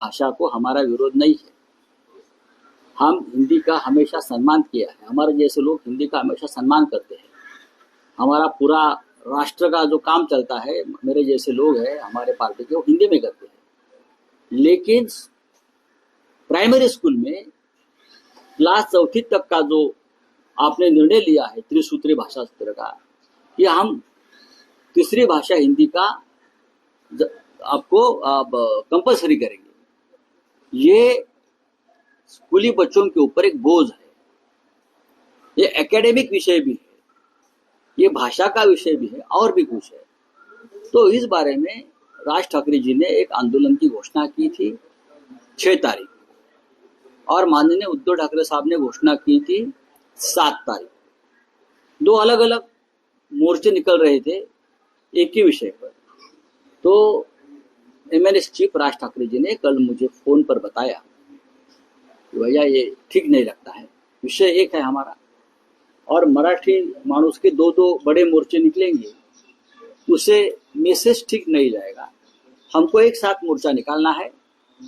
भाषा को हमारा विरोध नहीं है। हम हिंदी का हमेशा सम्मान किया है। हमारे जैसे लोग हिंदी का हमेशा सम्मान करते हैं। हमारा पूरा राष्ट्र का जो काम चलता है, मेरे जैसे लोग हैं हमारे पार्टी के, वो हिंदी में करते हैं। लेकिन प्राइमरी स्कूल में क्लास चौथी तक का जो आपने निर्णय लिया है त्रिसूत्री भाषा सूत्र का, कि हम तीसरी भाषा हिंदी का आपको कंपलसरी करेंगे, ये स्कूली बच्चों के ऊपर एक बोझ है। ये एकेडमिक विषय भी है, ये भाषा का विषय भी है और भी कुछ है। तो इस बारे में राज ठाकरे जी ने एक आंदोलन की घोषणा की थी 6 तारीख, और माननीय उद्धव ठाकरे साहब ने घोषणा की थी 7 तारीख। 2 अलग अलग मोर्चे निकल रहे थे एक ही विषय पर। तो एमएनएस चीफ राज ठाकरे जी ने कल मुझे फोन पर बताया कि भैया ये ठीक नहीं लगता है, विषय एक है हमारा और मराठी मानुस के 2-2 बड़े मोर्चे निकलेंगे, उसे मैसेज ठीक नहीं जाएगा। हमको एक साथ मोर्चा निकालना है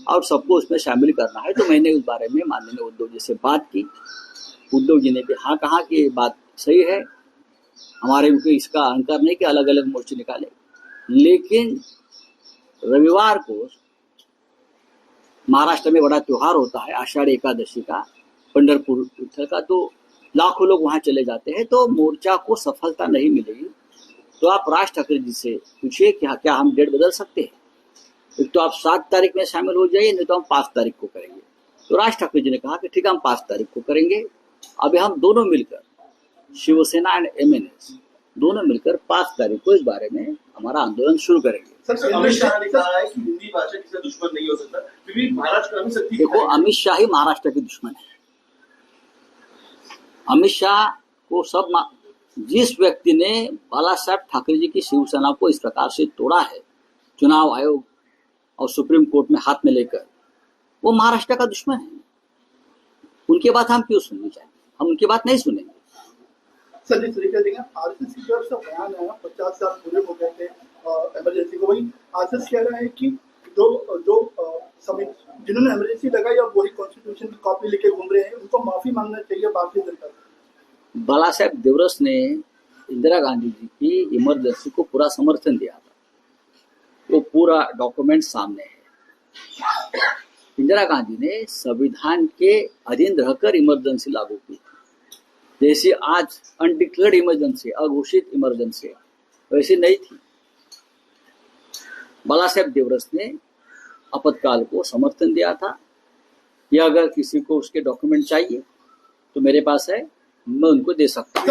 और सबको उसमें शामिल करना है। तो मैंने उस बारे में माननीय उद्धव जी से बात की। उद्धव जी ने भी हाँ कहा कि ये बात सही है, हमारे उनको इसका अहंकार नहीं कि अलग अलग मोर्चे निकाले। लेकिन रविवार को महाराष्ट्र में बड़ा त्योहार होता है, आषाढ़ एकादशी का, पंढरपुर विठल का, तो लाखों लोग वहां चले जाते हैं, तो मोर्चा को सफलता नहीं मिलेगी। तो आप राज ठाकरे जी से पूछिए कि क्या हम डेट बदल सकते हैं। एक तो आप 7 तारीख में शामिल हो जाइए, नहीं तो हम 5 तारीख को करेंगे। तो राज ठाकरे जी ने कहा कि ठीक है, हम 5 तारीख को करेंगे। अभी हम दोनों मिलकर, शिवसेना एंड एमएनएस दोनों मिलकर 5 तारीख को इस बारे में हमारा आंदोलन शुरू करेंगे। सर, अमित शाह ने कहा है कि हिंदी भाषा किसी दुश्मन नहीं हो सकता, क्योंकि महाराष्ट्र में शक्ति। देखो, अमित शाह ही महाराष्ट्र के दुश्मन है। अमित शाह को सब जिस व्यक्ति ने बाला साहब ठाकरे जी की शिवसेना को इस प्रकार से तोड़ा है, चुनाव आयोग और सुप्रीम कोर्ट में हाथ में लेकर, वो महाराष्ट्र का दुश्मन है। उनकी बात हम क्यों सुननी चाहिए? हम उनकी बात नहीं सुनेंगे। सर, जिस तरीके से आरएसएस की तरफ से बयान आया, 50 साल पूरे हो गए थे इमरजेंसी को, वही आरएसएस कह रहा है कि जिन्होंने इमरजेंसी लगाई अब वही कॉन्स्टिट्यूशन की कॉपी लेके घूम रहे हैं, उनको माफी मांगना चाहिए भारतीय जनता से। बाला साहेब देवरस ने इंदिरा गांधी जी की इमरजेंसी को पूरा समर्थन दिया था, वो पूरा डॉक्यूमेंट सामने है। इंदिरा गांधी ने संविधान के अधीन रहकर इमरजेंसी लागू की थी। जैसी आज अनडिक्लेयर्ड इमरजेंसी, अघोषित इमरजेंसी, वैसी नहीं थी। बाला साहेब देवरस ने आपातकाल को समर्थन दिया था कि अगर किसी को उसके डॉक्यूमेंट चाहिए तो मेरे पास है, मैं उनको दे सकता हूँ।